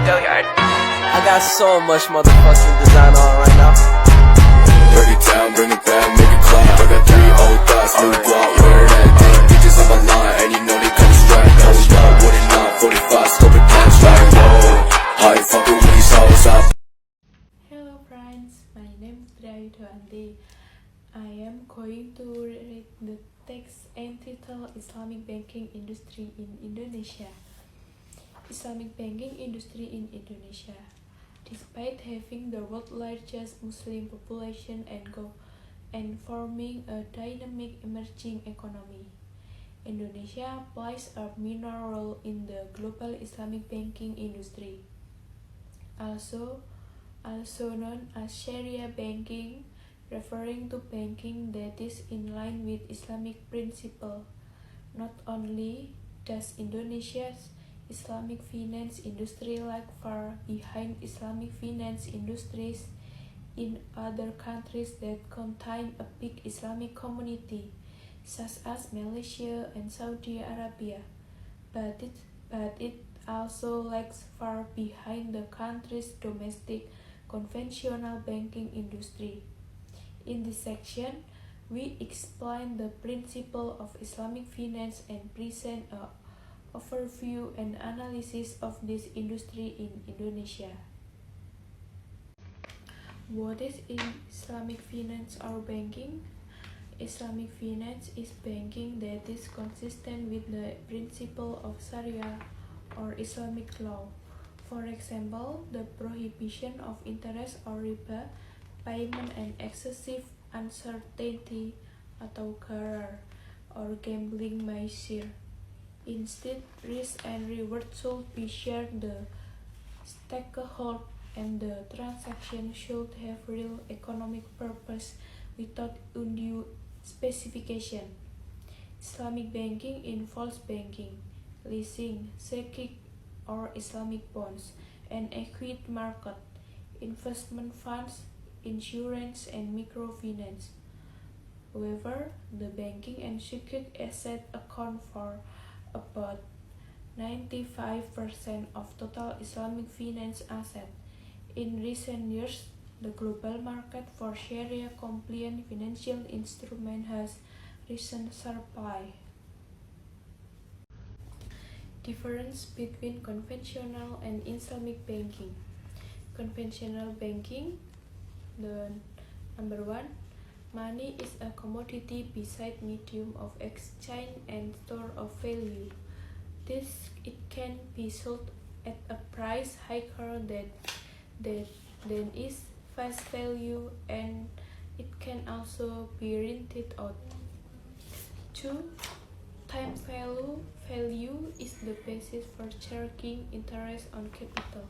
I got so much motherfucking design on right now. Break it down, bring it back, make it clap. I got 3 old thoughts, new guap, wear that thing. Bitches on my line, and you know they come strapped. Hold up, what it not, 45, scope it down, like whoa. How you fucking with these hoes up? Hello friends, my name is Andi. I am going to read the text entitled Islamic Banking Industry in Indonesia. Islamic banking industry in Indonesia. Despite having the world's largest Muslim population and forming a dynamic emerging economy, Indonesia plays a minor role in the global Islamic banking industry, also known as Sharia banking, referring to banking that is in line with Islamic principles. Not only does Indonesia's Islamic finance industry lag far behind Islamic finance industries in other countries that contain a big Islamic community, such as Malaysia and Saudi Arabia, but it also lags far behind the country's domestic conventional banking industry. In this section, we explain the principle of Islamic finance and present a overview and analysis of this industry in Indonesia. What is Islamic finance or banking? Islamic finance is banking that is consistent with the principle of Sharia or Islamic law. For example, the prohibition of interest or riba, payment and excessive uncertainty atau gharar, or gambling maisir. Instead, risk and reward should be shared the stakeholder and the transaction should have real economic purpose without undue specification. Islamic banking involves banking, leasing, security or Islamic bonds, and equity market, investment funds, insurance, and microfinance. However, the banking and secured assets account for about 95% of total Islamic finance assets. In recent years, the global market for Sharia-compliant financial instruments has risen sharply. Difference between conventional and Islamic banking. Conventional banking, the number one, money is a commodity beside medium of exchange and store of value. It can be sold at a price higher than its face value, and it can also be rented out. 2. Time value is the basis for charging interest on capital.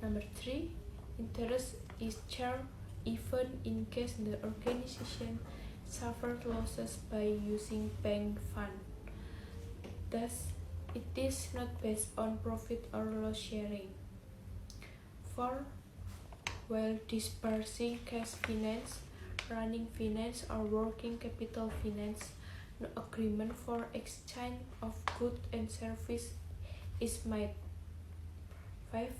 Number 3. Interest is charged even in case the organization suffered losses by using bank funds. Thus, it is not based on profit or loss sharing. 4. While dispersing cash finance, running finance, or working capital finance, no agreement for exchange of goods and services is made. 5.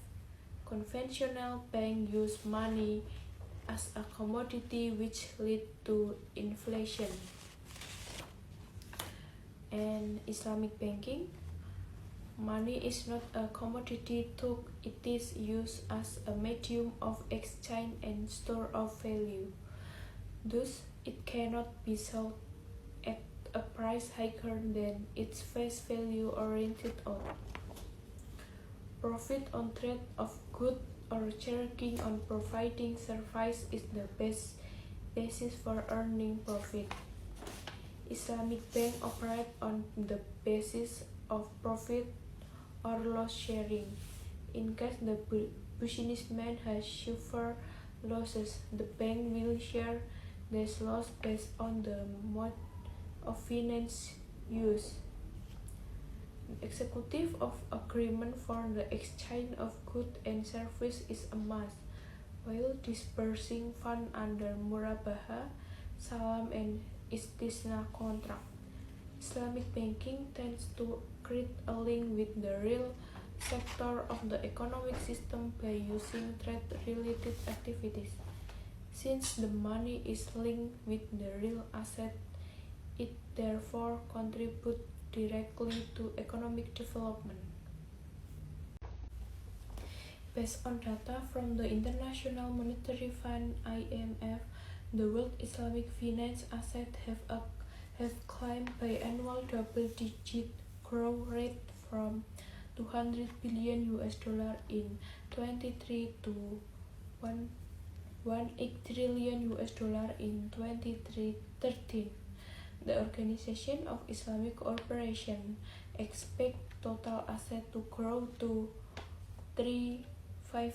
Conventional banks use money as a commodity, which lead to inflation. And Islamic banking, money is not a commodity too, it is used as a medium of exchange and store of value. Thus, it cannot be sold at a price higher than its face value or rented out. Profit on trade of goods or charging on providing service is the best basis for earning profit. Islamic bank operate on the basis of profit or loss sharing. In case the businessman has suffered losses, the bank will share this loss based on the mode of finance used. Executive of agreement for the exchange of goods and services is a must, while dispersing funds under murabaha, salam, and istisna contract. Islamic banking tends to create a link with the real sector of the economic system by using trade-related activities. Since the money is linked with the real asset, it therefore contributes directly to economic development. Based on data from the International Monetary Fund (IMF), the world Islamic finance assets have climbed by annual double-digit growth rate from $200 billion in 23 to $1.8 trillion in 2013. The Organization of Islamic Cooperation expects total assets to grow to $3.5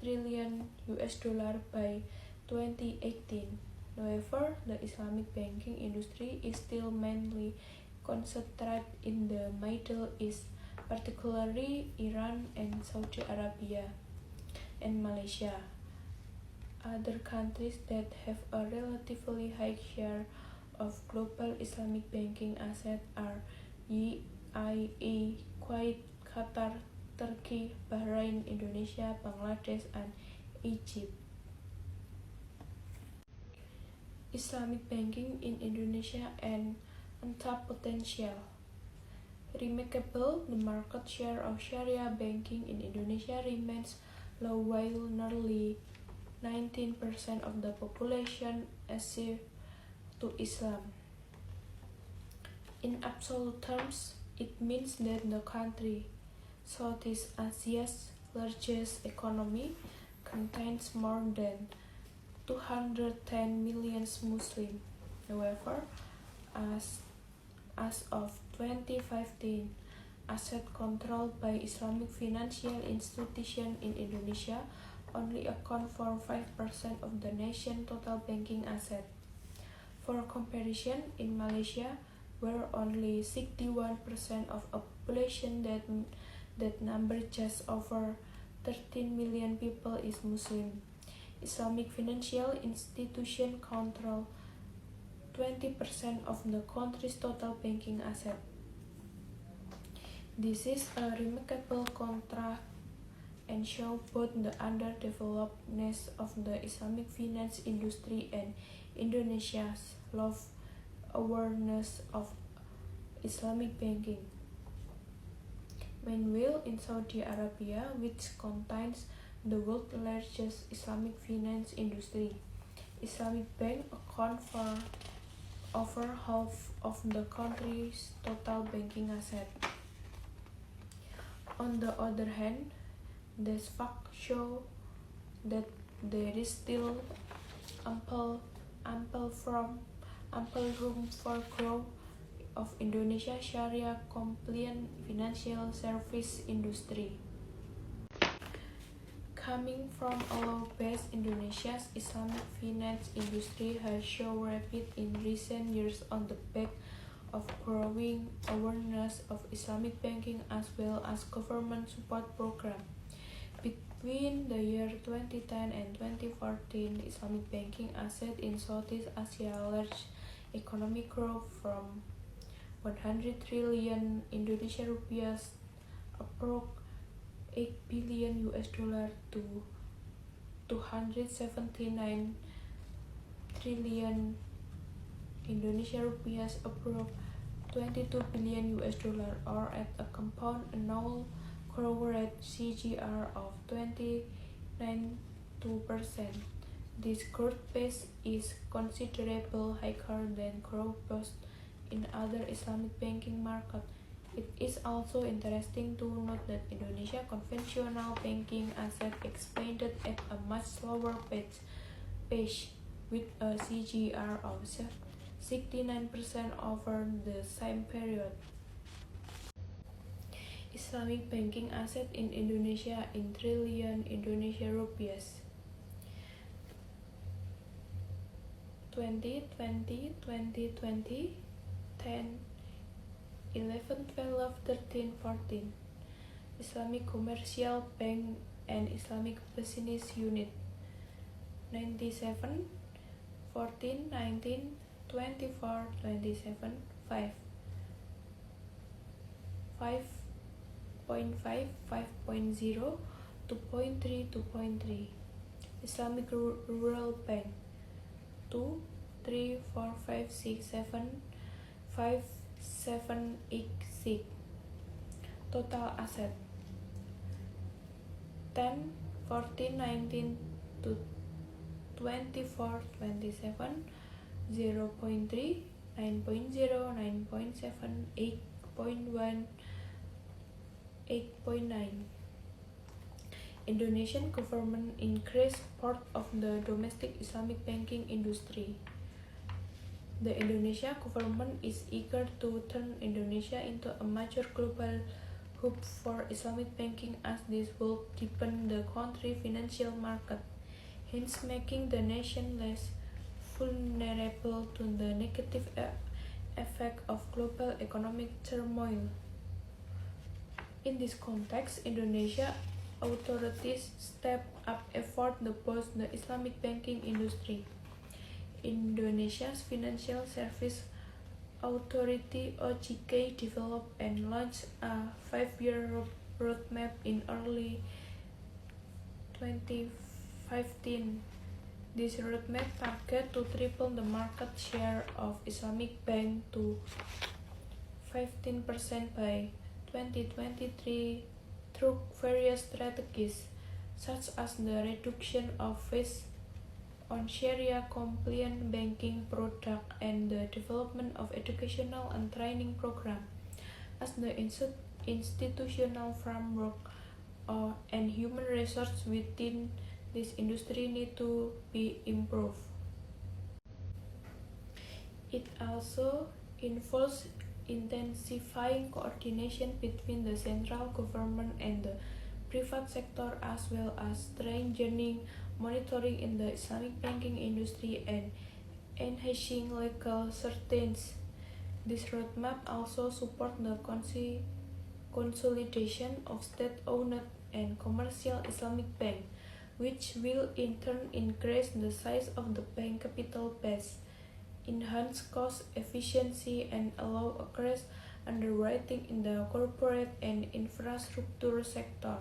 trillion by 2018. However, the Islamic banking industry is still mainly concentrated in the Middle East, particularly Iran and Saudi Arabia and Malaysia. Other countries that have a relatively high share of global Islamic banking assets are UAE, Kuwait, Qatar, Turkey, Bahrain, Indonesia, Bangladesh, and Egypt. Islamic banking in Indonesia and untapped potential. Remarkable, the market share of Sharia banking in Indonesia remains low while nearly 19% of the population adheres to Islam. In absolute terms, it means that the country, Southeast Asia's largest economy, contains more than 210 million Muslims. However, as of 2015, assets controlled by Islamic financial institutions in Indonesia only account for 5% of the nation's total banking assets. For comparison, in Malaysia, where only 61% of a population that number just over 13 million people is Muslim, Islamic financial institutions control 20% of the country's total banking assets. This is a remarkable contrast and shows both the underdevelopedness of the Islamic finance industry and Indonesia's low awareness of Islamic banking. Meanwhile, in Saudi Arabia, which contains the world's largest Islamic finance industry, Islamic banks account for over half of the country's total banking assets. On the other hand, these facts show that there is still ample room for growth of Indonesia's Sharia-compliant financial service industry. Coming from a low base, Indonesia's Islamic finance industry has shown rapid in recent years on the back of growing awareness of Islamic banking as well as government support programs. Between the year 2010 and 2014, Islamic banking assets in Southeast Asia large economic growth from 100 trillion Indonesian rupiahs, approx $8 billion to 279 trillion Indonesian rupiahs, approx $22 billion, or at a compound annual growth rate (CAGR) of 29.2%. This growth pace is considerably higher than growth both in other Islamic banking markets. It is also interesting to note that Indonesia conventional banking assets expanded at a much slower pace, with a CAGR of 69% over the same period. Islamic banking assets in Indonesia in trillion Indonesian rupiahs. 2020, 2020, 10, 11, 12, 13, 14. Islamic Commercial Bank and Islamic Business Unit. 97, 14, 19, 24, 27, 5. 5, 5.5, 5.0, 2.3, 2.3. Islamic Rural Bank 2, 3, 4, 5, 6, 7, 5, 7, 8, 6. Total asset 10, 14, 19 to 24, 27, 0.3, 9.0, 9.7, 8.1, 8.9. Indonesian government increased support of the domestic Islamic banking industry. The Indonesia government is eager to turn Indonesia into a major global hub for Islamic banking, as this will deepen the country's financial market, hence making the nation less vulnerable to the negative effect of global economic turmoil. In this context, Indonesia authorities step up efforts to boost the Islamic banking industry. Indonesia's Financial Service Authority (OJK) developed and launched a 5-year roadmap in early 2015. This roadmap targets to triple the market share of Islamic bank to 15% by 2023 through various strategies, such as the reduction of fees on Sharia-compliant banking products and the development of educational and training programs, as the institutional framework and human resources within this industry need to be improved. It also involves intensifying coordination between the central government and the private sector, as well as strengthening monitoring in the Islamic banking industry and enhancing legal certainty. This roadmap also supports the consolidation of state-owned and commercial Islamic banks, which will in turn increase the size of the bank capital base, enhance cost efficiency, and allow aggressive underwriting in the corporate and infrastructure sector.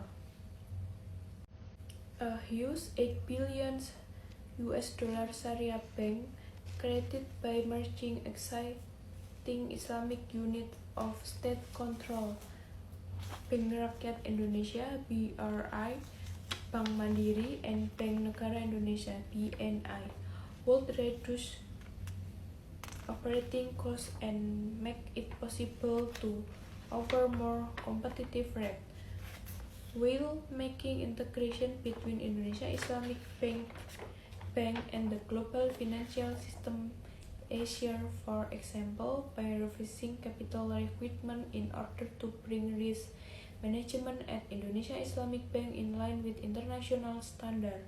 A huge $8 billion Sharia bank created by merging existing Islamic units of state control, Bank Rakyat Indonesia (BRI), Bank Mandiri, and Bank Negara Indonesia (BNI) would reduce operating costs and make it possible to offer more competitive rates, while making integration between Indonesia Islamic Bank and the global financial system easier, for example, by revising capital requirements in order to bring risk management at Indonesia Islamic Bank in line with international standards.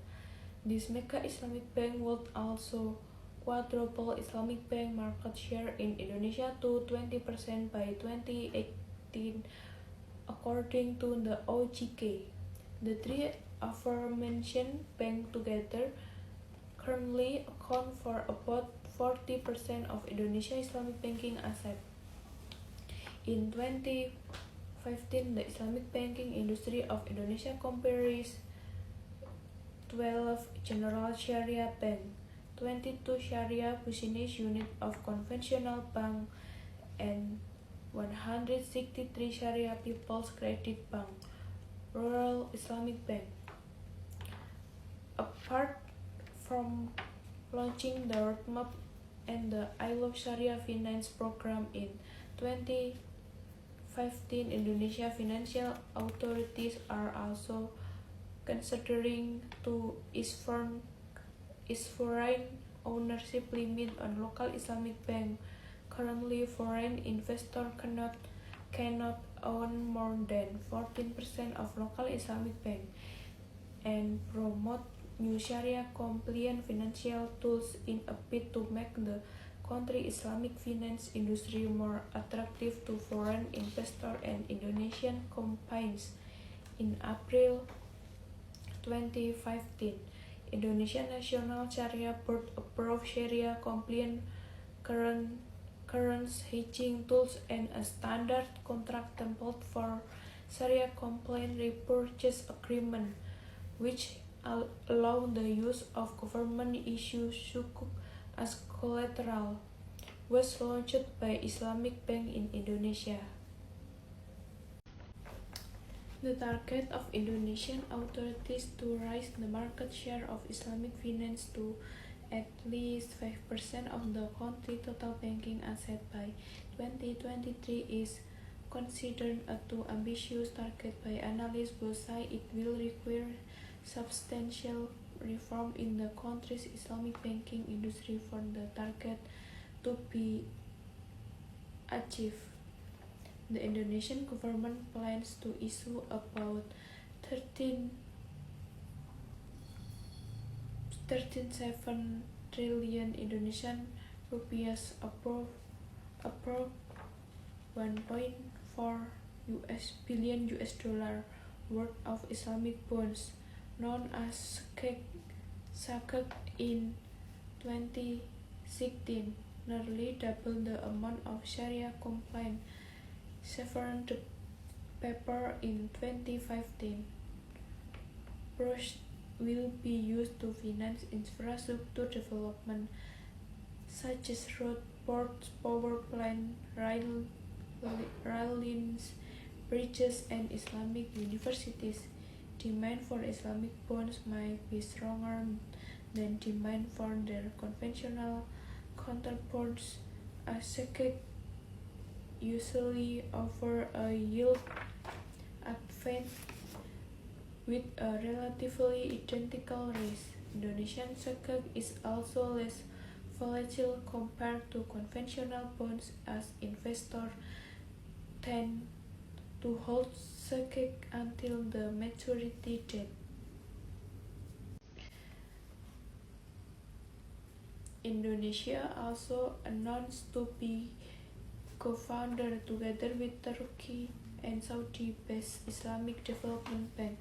This mega Islamic bank would also quadruple Islamic bank market share in Indonesia to 20% by 2018, according to the OJK. The three aforementioned banks together currently account for about 40% of Indonesia Islamic banking assets. In 2015, the Islamic banking industry of Indonesia comprised 12 general Sharia banks, 22 Sharia business units of conventional bank, and 163 Sharia People's Credit Bank, Rural Islamic Bank. Apart from launching the roadmap and the I Love Sharia Finance program in 2015, Indonesia financial authorities are also considering to ease foreign ownership limit on local Islamic bank. Currently, foreign investors cannot own more than 14% of local Islamic bank, and promote new Sharia-compliant financial tools in a bid to make the country's Islamic finance industry more attractive to foreign investors and Indonesian companies. In April 2015, Indonesia National Sharia Board approved Sharia-compliant currency hedging tools and a standard contract template for Sharia compliant repurchase agreement, which allow the use of government-issued sukuk as collateral, was launched by Islamic Bank in Indonesia. The target of Indonesian authorities to raise the market share of Islamic finance to at least 5% of the country's total banking asset by 2023 is considered a too ambitious target by analysts who say it will require substantial reform in the country's Islamic banking industry for the target to be achieved. The Indonesian government plans to issue about 13.7 trillion Indonesian rupiahs, approx 1.4 billion US dollar worth of Islamic bonds, known as Sakek in 2016, nearly double the amount of Sharia compliant sovereign paper in 2015. Proceeds will be used to finance infrastructure development such as roads, ports, power plants, rail lines, bridges, and Islamic universities. Demand for Islamic bonds might be stronger than demand for their conventional counterparts, as Sakek usually offer a yield advantage with a relatively identical risk. Indonesian Sakek is also less volatile compared to conventional bonds, as investors tend to hold Sakek until the maturity date. Indonesia also announced to be co-founder together with Turkey and Saudi-based Islamic Development Bank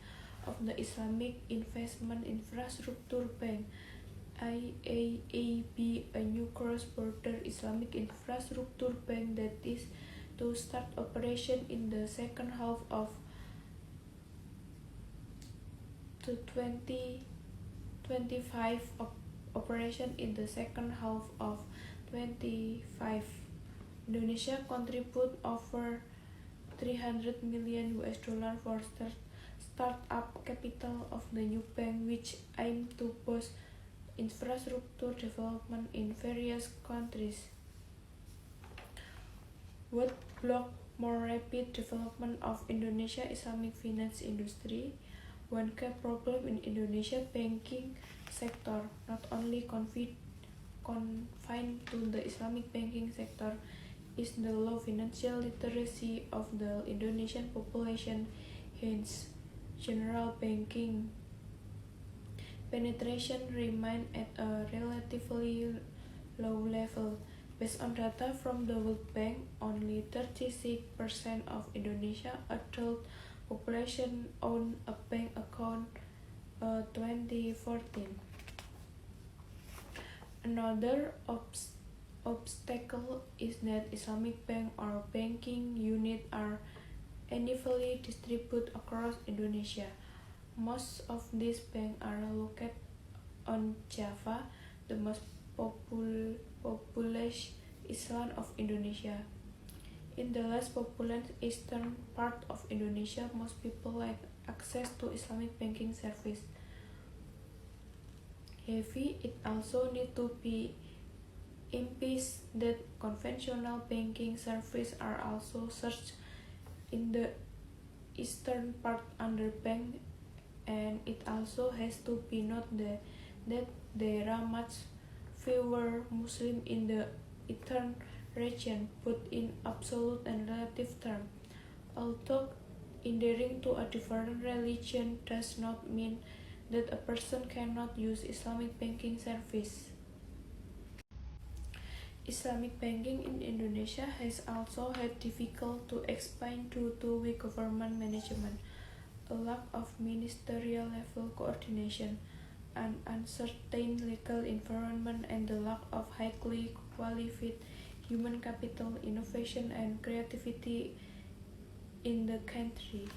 of the Islamic Investment Infrastructure Bank IAAB, a new cross-border Islamic infrastructure bank that is to start operation in the second half of 2025. Operation in the second half of 25. Indonesia contribute over 300 million US dollar for start-up capital of the new bank, which aim to boost infrastructure development in various countries. What block more rapid development of Indonesia Islamic finance industry? One key problem in Indonesia banking sector, not only confined to the Islamic banking sector, is the low financial literacy of the Indonesian population. Hence, general banking penetration remains at a relatively low level. Based on data from the World Bank, only 36% of Indonesia adult population own a bank account 2014. Another obstacle is that Islamic bank or banking units are unevenly distributed across Indonesia. Most of these banks are located on Java, the most populous island of Indonesia. In the less populous eastern part of Indonesia, most people lack access to Islamic banking service. However, it also needs to be emphasized that conventional banking services are also searched in the eastern part underbanked, and it also has to be noted that there are much fewer Muslims in the eastern region, both in absolute and relative terms. Although adhering to a different religion does not mean that a person cannot use Islamic banking service. Islamic banking in Indonesia has also had difficulty to expand due to weak government management, a lack of ministerial level coordination, an uncertain legal environment, and the lack of highly qualified human capital, innovation, and creativity in the country.